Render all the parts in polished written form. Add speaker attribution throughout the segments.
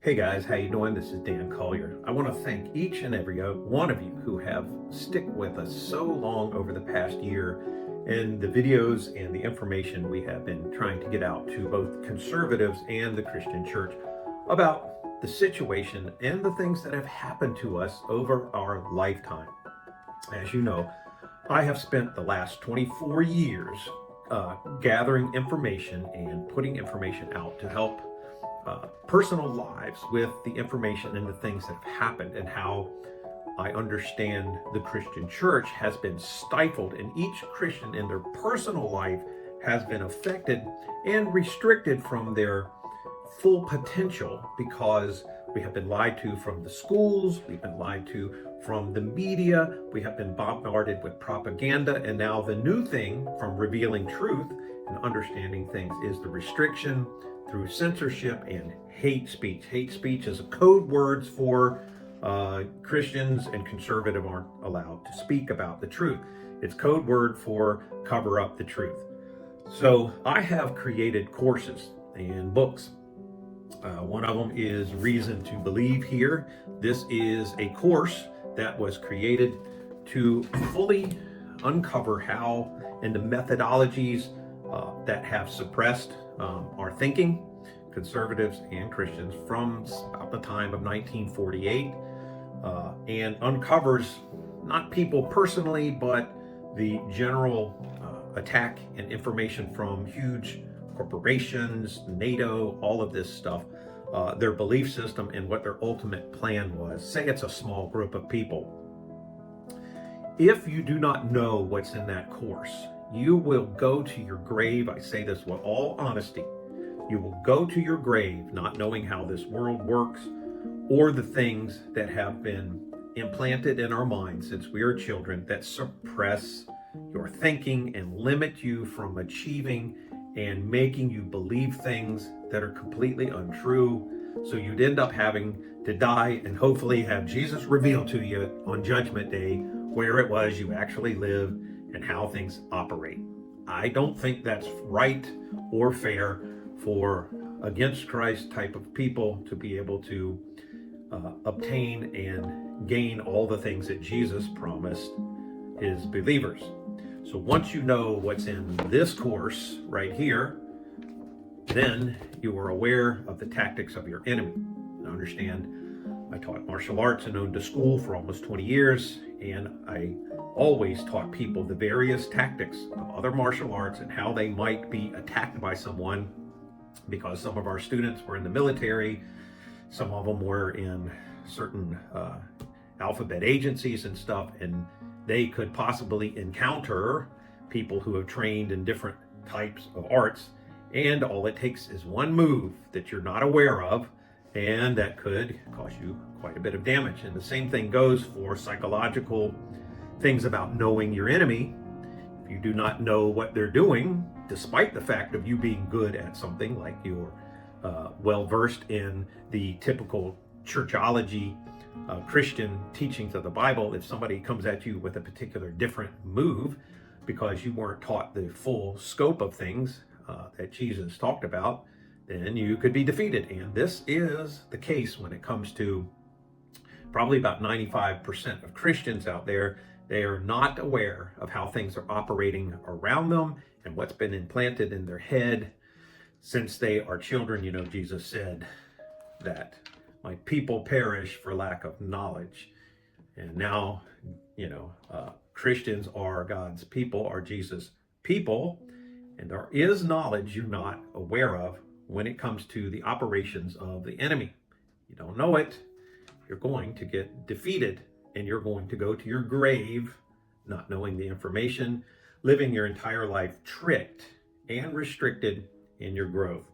Speaker 1: Hey guys, how you doing? This is Dan Collier. I want to thank each and every one of you who have stick with us so long over the past year and the videos and the information we have been trying to get out to both conservatives and the Christian church about the situation and the things that have happened to us over our lifetime. As you know, I have spent the last 24 years gathering information and putting information out to help personal lives with the information and the things that have happened, and how I understand the Christian church has been stifled, and each Christian in their personal life has been affected and restricted from their full potential because we have been lied to from the schools, we've been lied to from the media, we have been bombarded with propaganda, and now the new thing from revealing truth and understanding things is the restriction through censorship and hate speech. Hate speech is a code words for Christians and conservative aren't allowed to speak about the truth. It's code word for cover up the truth. So I have created courses and books. One of them is Reason to Believe Here. This is a course that was created to fully uncover how and the methodologies that have suppressed our thinking, conservatives and Christians, from about the time of 1948, and uncovers not people personally, but the general attack and information from huge corporations, NATO, all of this stuff, their belief system and what their ultimate plan was. Say it's a small group of people. If you do not know what's in that course, you will go to your grave. I say this with all honesty. You will go to your grave not knowing how this world works or the things that have been implanted in our minds since we are children that suppress your thinking and limit you from achieving and making you believe things that are completely untrue. So you'd end up having to die and hopefully have Jesus reveal to you on Judgment Day where it was you actually lived and how things operate. I don't think that's right or fair for against Christ type of people to be able to obtain and gain all the things that Jesus promised his believers. So once you know what's in this course right here, then you are aware of the tactics of your enemy. And understand, I taught martial arts and owned a school for almost 20 years, and I always taught people the various tactics of other martial arts and how they might be attacked by someone, because some of our students were in the military, some of them were in certain alphabet agencies and stuff, and they could possibly encounter people who have trained in different types of arts, and all it takes is one move that you're not aware of, and that could cause you quite a bit of damage. And the same thing goes for psychological things about knowing your enemy. If you do not know what they're doing, despite the fact of you being good at something, like you're well versed in the typical churchology, Christian teachings of the Bible, if somebody comes at you with a particular different move because you weren't taught the full scope of things that Jesus talked about, then you could be defeated. And this is the case when it comes to probably about 95% of Christians out there. They are not aware of how things are operating around them and what's been implanted in their head since they are children. You know, Jesus said that my people perish for lack of knowledge. And now, Christians are God's people, are Jesus' people, and there is knowledge you're not aware of when it comes to the operations of the enemy. You don't know it, you're going to get defeated, and you're going to go to your grave not knowing the information, living your entire life tricked and restricted in your growth.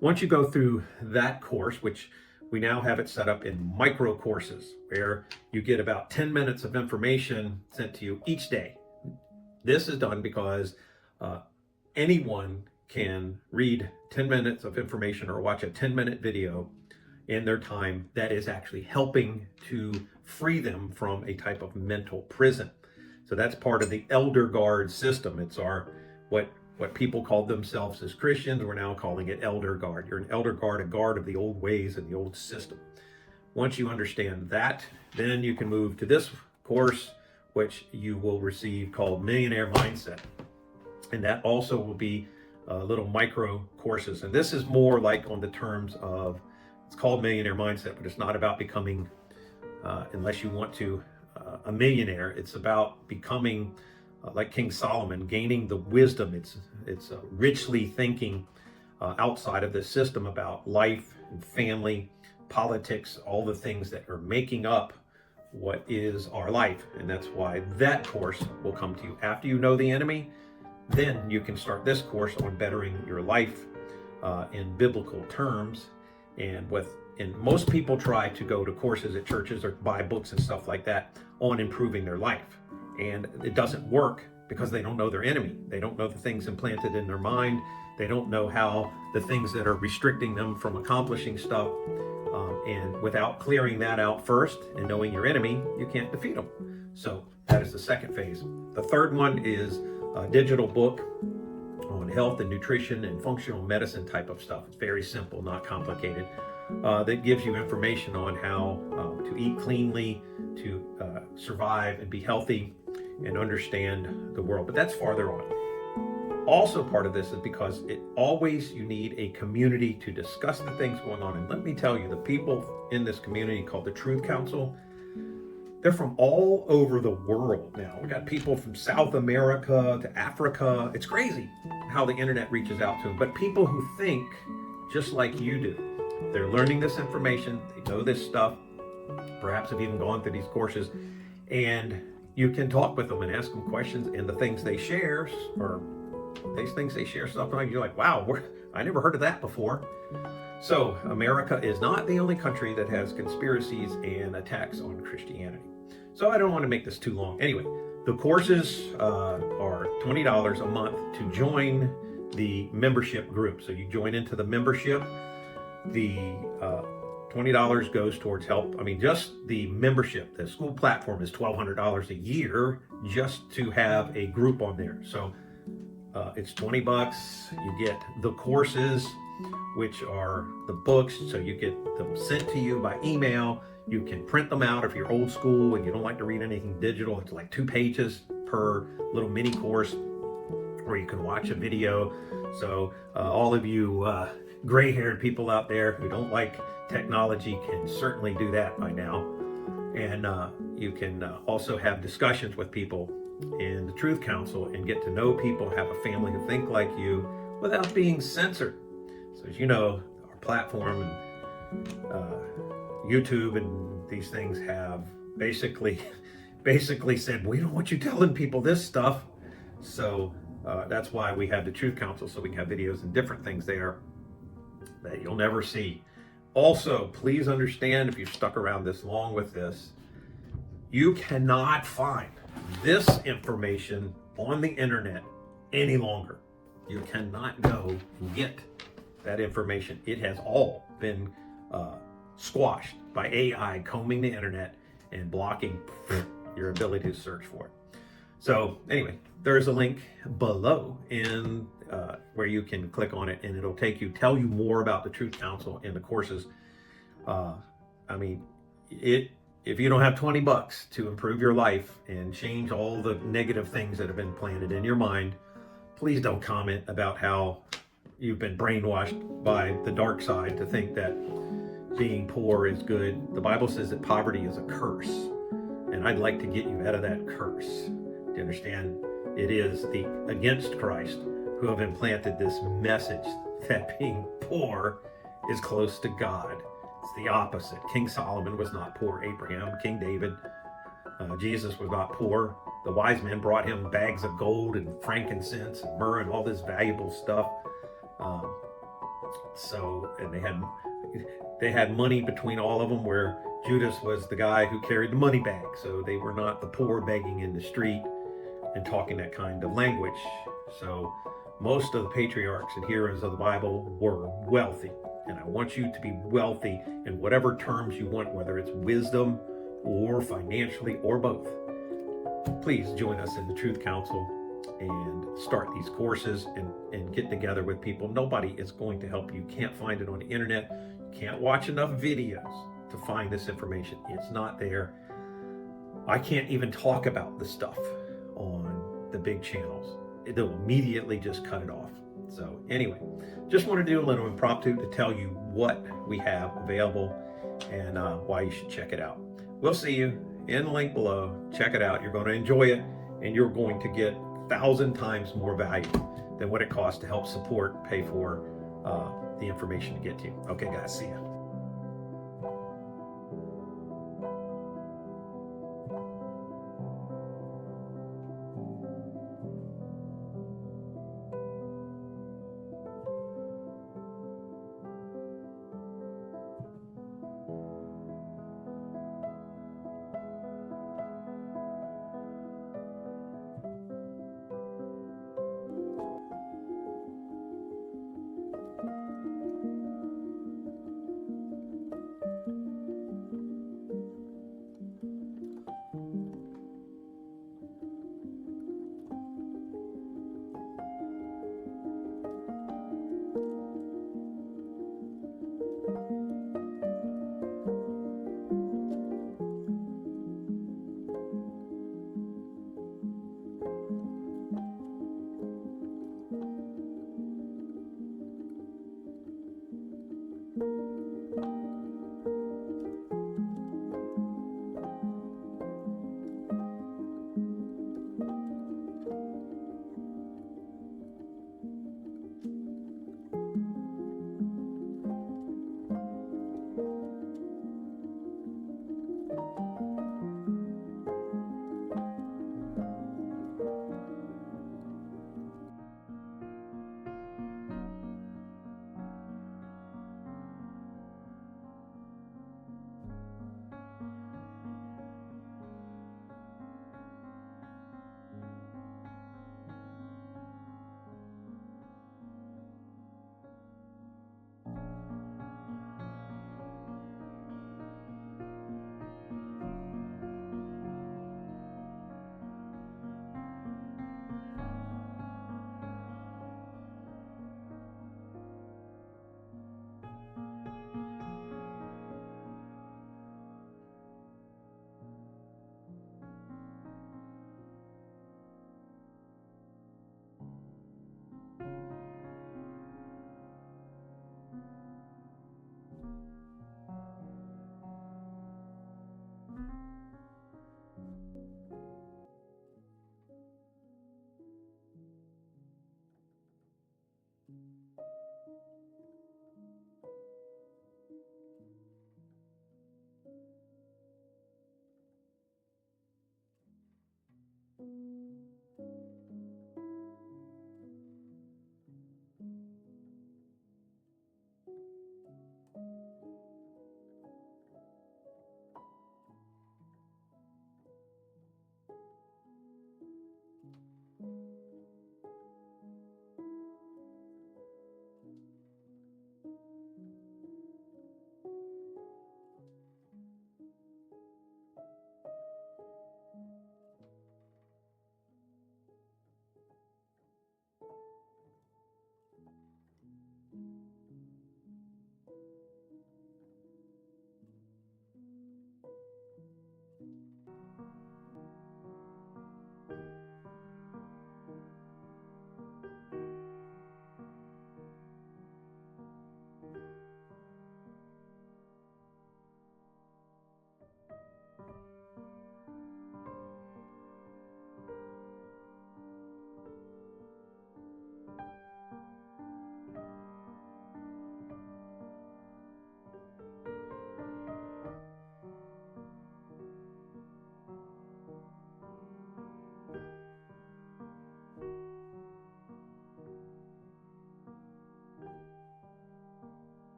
Speaker 1: Once you go through that course, which we now have it set up in micro courses where you get about 10 minutes of information sent to you each day. This is done because anyone can read 10 minutes of information or watch a 10-minute video in their time that is actually helping to free them from a type of mental prison. So that's part of the elder guard system. It's what what people called themselves as Christians, we're now calling it elder guard. You're an elder guard, a guard of the old ways and the old system. Once you understand that, then you can move to this course, which you will receive, called Millionaire Mindset. And that also will be little micro courses. And this is more like on the terms of, it's called Millionaire Mindset, but it's not about becoming, unless you want to, a millionaire. It's about becoming like King Solomon, gaining the wisdom. It's richly thinking outside of the system about life and family, politics, all the things that are making up what is our life. And that's why that course will come to you after you know the enemy. Then you can start this course on bettering your life in biblical terms. And most people try to go to courses at churches or buy books and stuff like that on improving their life. And it doesn't work because they don't know their enemy. They don't know the things implanted in their mind. They don't know how the things that are restricting them from accomplishing stuff. And without clearing that out first and knowing your enemy, you can't defeat them. So that is the second phase. The third one is a digital book on health and nutrition and functional medicine type of stuff. It's very simple, not complicated. That gives you information on how to eat cleanly, to survive and be healthy and understand the world. But that's farther on. Also part of this is because you need a community to discuss the things going on. And let me tell you, the people in this community called the Truth Council, they're from all over the world now. We got people from South America to Africa. It's crazy how the internet reaches out to them. But people who think just like you do. They're learning this information. They know this stuff. Perhaps have even gone through these courses. And you can talk with them and ask them questions. And the things they share, or these things they share, sometimes you're like, wow, I never heard of that before. So America is not the only country that has conspiracies and attacks on Christianity. So I don't want to make this too long. Anyway, the courses are $20 a month to join the membership group. So you join into the membership. The $20 goes towards help. I mean, just the membership, the school platform is $1,200 a year just to have a group on there. So it's $20. You get the courses, which are the books. So you get them sent to you by email. You can print them out if you're old school and you don't like to read anything digital. It's like 2 pages per little mini course, or you can watch a video. So all of you gray-haired people out there who don't like technology can certainly do that by now. And you can also have discussions with people in the Truth Council and get to know people, have a family who think like you without being censored. So as you know, our platform and YouTube and these things have basically said, we don't want you telling people this stuff. So that's why we have the Truth Council, so we can have videos and different things there that you'll never see. Also, please understand, if you've stuck around this long with this, you cannot find this information on the internet any longer. You cannot go get that information. It has all been squashed by AI combing the internet and blocking your ability to search for it. So anyway, there's a link below in where you can click on it, and it'll tell you more about the Truth Council and the courses. I mean, if you don't have $20 to improve your life and change all the negative things that have been planted in your mind, please don't comment about how you've been brainwashed by the dark side to think that being poor is good. The Bible says that poverty is a curse, and I'd like to get you out of that curse. Do you understand? It is the against Christ who have implanted this message that being poor is close to God. It's the opposite. King Solomon was not poor. Abraham, King David, Jesus was not poor. The wise men brought him bags of gold and frankincense and myrrh and all this valuable stuff. And they had money between all of them, where Judas was the guy who carried the money bag. So they were not the poor begging in the street and talking that kind of language. So most of the patriarchs and heroes of the Bible were wealthy. And I want you to be wealthy in whatever terms you want, whether it's wisdom or financially or both. Please join us in the Truth Council and start these courses and get together with people. Nobody is going to help you. You can't find it on the internet. You can't watch enough videos to find this information. It's not there. I can't even talk about the stuff on the big channels. They'll immediately just cut it off. So anyway, just want to do a little impromptu to tell you what we have available and why you should check it out. We'll see you in the link below. Check it out. You're going to enjoy it, and you're going to get 1,000 times more value than what it costs to help support, pay for the information to get to you. Okay, guys, see ya.